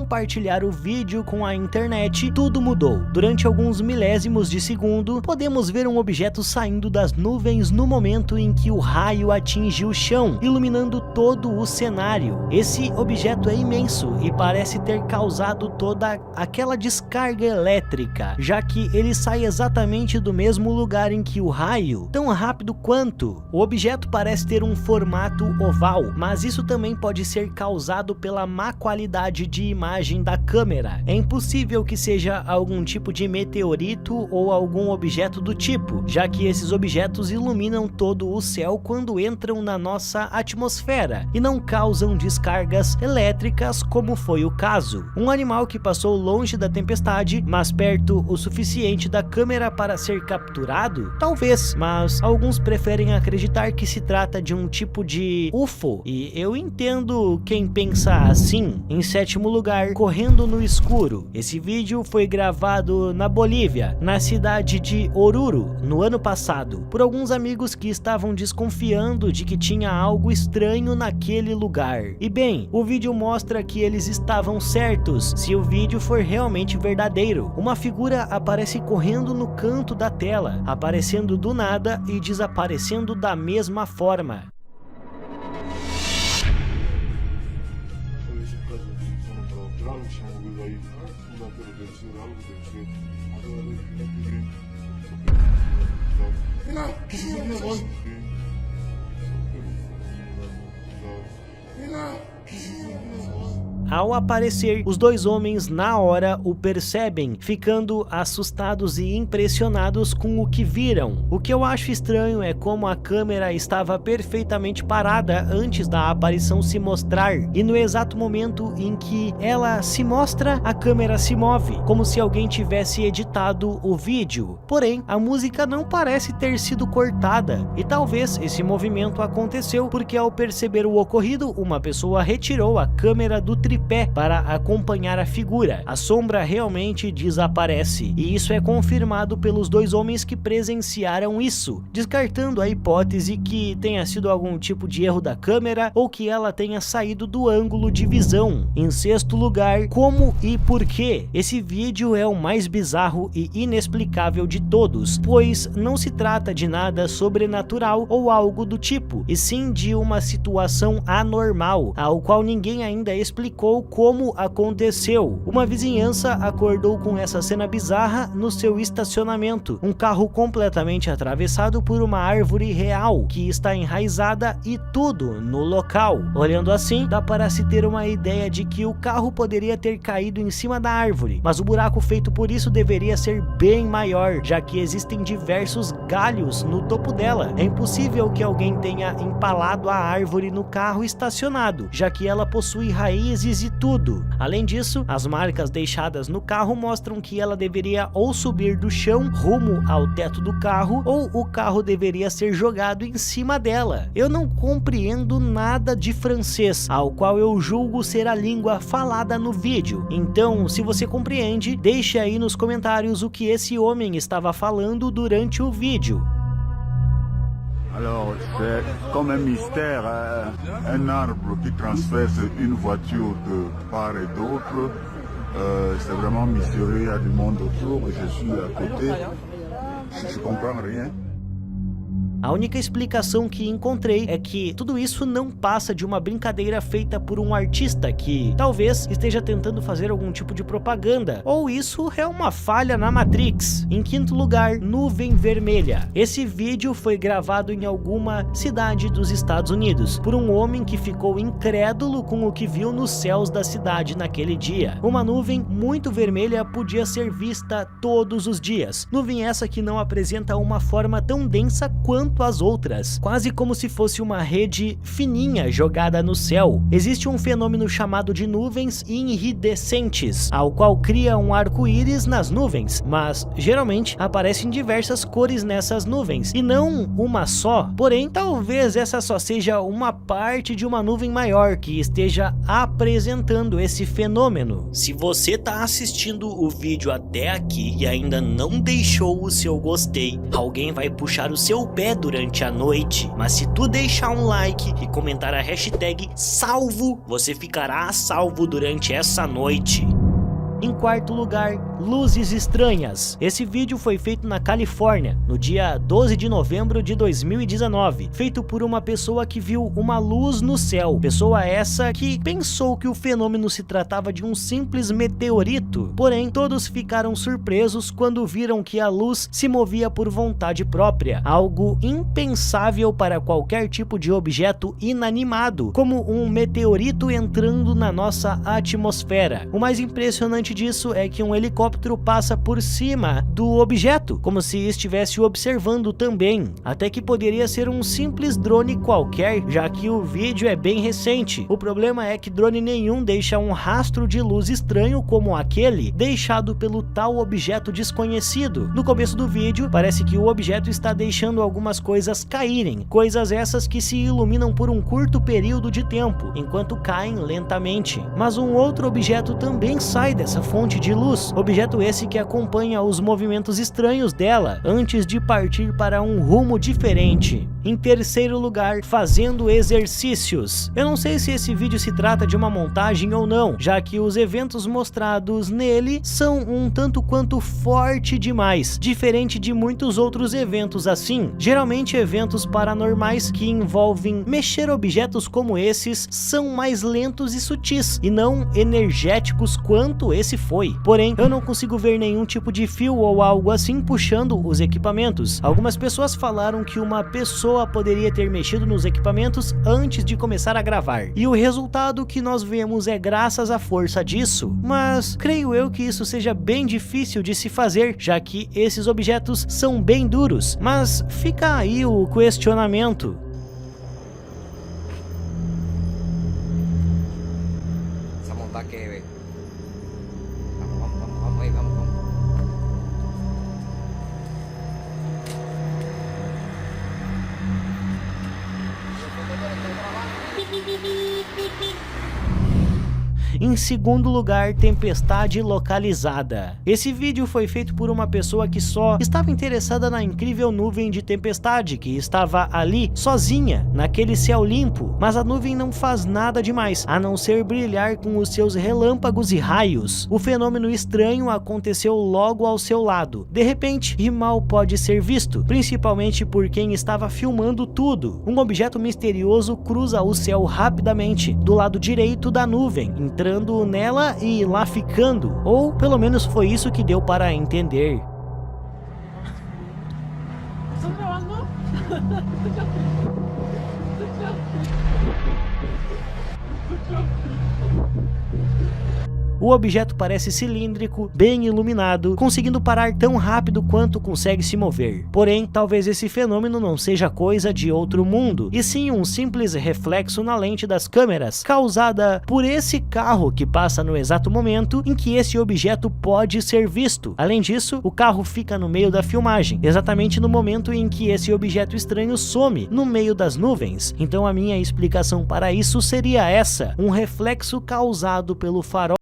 compartilhar o vídeo com a internet, tudo mudou. Durante alguns milésimos de segundo, podemos ver um objeto saindo das nuvens no momento em que o raio atinge o chão, iluminando todo o cenário. Esse objeto é imenso e parece ter causado toda aquela descarga elétrica, já que ele sai exatamente do mesmo lugar em que o raio, tão rápido quanto. O objeto parece ter um formato oval, mas isso também pode ser causado pela má qualidade de imagem da câmera. É impossível que seja algum tipo de meteorito ou algum objeto do tipo, já que esses objetos iluminam todo o céu quando entram na nossa atmosfera e não causam descargas elétricas como foi o caso. Um animal que passou longe da tempestade, mas perto o suficiente da câmera para ser capturado? Talvez, mas alguns preferem acreditar que se trata de um tipo de UFO, e eu entendo quem pensa assim. Em sétimo lugar, correndo no escuro. Esse vídeo foi gravado na Bolívia, na cidade de Oruro, no ano passado, por alguns amigos que estavam desconfiando de que tinha algo estranho naquele lugar. E bem, o vídeo mostra que eles estavam certos, se o vídeo for realmente verdadeiro. Uma figura aparece correndo no canto da tela, aparecendo do nada e desaparecendo da mesma forma. Ao aparecer, os dois homens na hora o percebem, ficando assustados e impressionados com o que viram. O que eu acho estranho é como a câmera estava perfeitamente parada antes da aparição se mostrar, e no exato momento em que ela se mostra, a câmera se move, como se alguém tivesse editado o vídeo. Porém, a música não parece ter sido cortada, e talvez esse movimento aconteceu porque ao perceber o ocorrido, uma pessoa retirou a câmera do tripé para acompanhar a figura. A sombra realmente desaparece, e isso é confirmado pelos dois homens que presenciaram isso, descartando a hipótese que tenha sido algum tipo de erro da câmera ou que ela tenha saído do ângulo de visão. Em sexto lugar, como e por quê? Esse vídeo é o mais bizarro e inexplicável de todos, pois não se trata de nada sobrenatural ou algo do tipo, e sim de uma situação anormal, ao qual ninguém ainda explicou como aconteceu. Uma vizinhança acordou com essa cena bizarra no seu estacionamento, um carro completamente atravessado por uma árvore real que está enraizada e tudo no local. Olhando assim, dá para se ter uma ideia de que o carro poderia ter caído em cima da árvore, mas o buraco feito por isso deveria ser bem maior, já que existem diversos galhos no topo dela. É impossível que alguém tenha empalado a árvore no carro estacionado, já que ela possui raízes e tudo. Além disso, as marcas deixadas no carro mostram que ela deveria ou subir do chão rumo ao teto do carro, ou o carro deveria ser jogado em cima dela. Eu não compreendo nada de francês, ao qual eu julgo ser a língua falada no vídeo. Então, se você compreende, deixe aí nos comentários o que esse homem estava falando durante o vídeo. Alors, c'est comme un mystère, un arbre qui transperce une voiture de part et d'autre. C'est vraiment mystérieux, il y a du monde autour, je suis à côté, je comprends rien. A única explicação que encontrei é que tudo isso não passa de uma brincadeira feita por um artista que talvez esteja tentando fazer algum tipo de propaganda, ou isso é uma falha na Matrix. Em quinto lugar, nuvem vermelha. Esse vídeo foi gravado em alguma cidade dos Estados Unidos por um homem que ficou incrédulo com o que viu nos céus da cidade naquele dia. Uma nuvem muito vermelha podia ser vista todos os dias. Nuvem essa que não apresenta uma forma tão densa quanto as outras, quase como se fosse uma rede fininha jogada no céu. Existe um fenômeno chamado de nuvens iridescentes, ao qual cria um arco-íris nas nuvens, mas geralmente aparecem diversas cores nessas nuvens, e não uma só. Porém, talvez essa só seja uma parte de uma nuvem maior que esteja apresentando esse fenômeno. Se você está assistindo o vídeo até aqui e ainda não deixou o seu gostei, alguém vai puxar o seu pé durante a noite. Mas se tu deixar um like e comentar a hashtag salvo, você ficará a salvo durante essa noite. Em quarto lugar, luzes estranhas. Esse vídeo foi feito na Califórnia, no dia 12 de novembro de 2019, feito por uma pessoa que viu uma luz no céu. Pessoa essa que pensou que o fenômeno se tratava de um simples meteorito. Porém, todos ficaram surpresos quando viram que a luz se movia por vontade própria, algo impensável para qualquer tipo de objeto inanimado, como um meteorito entrando na nossa atmosfera. O mais impressionante disso é que um helicóptero passa por cima do objeto, como se estivesse observando também, até que poderia ser um simples drone qualquer, já que o vídeo é bem recente. O problema é que drone nenhum deixa um rastro de luz estranho como aquele deixado pelo tal objeto desconhecido. No começo do vídeo, parece que o objeto está deixando algumas coisas caírem, coisas essas que se iluminam por um curto período de tempo, enquanto caem lentamente. Mas um outro objeto também sai dessa fonte de luz, objeto esse que acompanha os movimentos estranhos dela antes de partir para um rumo diferente. Em terceiro lugar, fazendo exercícios. Eu não sei se esse vídeo se trata de uma montagem ou não, já que os eventos mostrados nele são um tanto quanto forte demais, diferente de muitos outros eventos assim. Geralmente eventos paranormais que envolvem mexer objetos como esses são mais lentos e sutis, e não energéticos quanto esse foi. Porém, eu não consigo ver nenhum tipo de fio ou algo assim puxando os equipamentos. Algumas pessoas falaram que uma pessoa poderia ter mexido nos equipamentos antes de começar a gravar, e o resultado que nós vemos é graças à força disso, mas creio eu que isso seja bem difícil de se fazer, já que esses objetos são bem duros. Mas fica aí o questionamento. Em segundo lugar, tempestade localizada. Esse vídeo foi feito por uma pessoa que só estava interessada na incrível nuvem de tempestade que estava ali sozinha, naquele céu limpo, mas a nuvem não faz nada demais, a não ser brilhar com os seus relâmpagos e raios. O fenômeno estranho aconteceu logo ao seu lado, de repente, e mal pode ser visto, principalmente por quem estava filmando tudo. Um objeto misterioso cruza o céu rapidamente, do lado direito da nuvem, entrando nela e lá ficando, ou pelo menos foi isso que deu para entender. O objeto parece cilíndrico, bem iluminado, conseguindo parar tão rápido quanto consegue se mover. Porém, talvez esse fenômeno não seja coisa de outro mundo, e sim um simples reflexo na lente das câmeras, causada por esse carro que passa no exato momento em que esse objeto pode ser visto. Além disso, o carro fica no meio da filmagem, exatamente no momento em que esse objeto estranho some no meio das nuvens. Então a minha explicação para isso seria essa: um reflexo causado pelo farol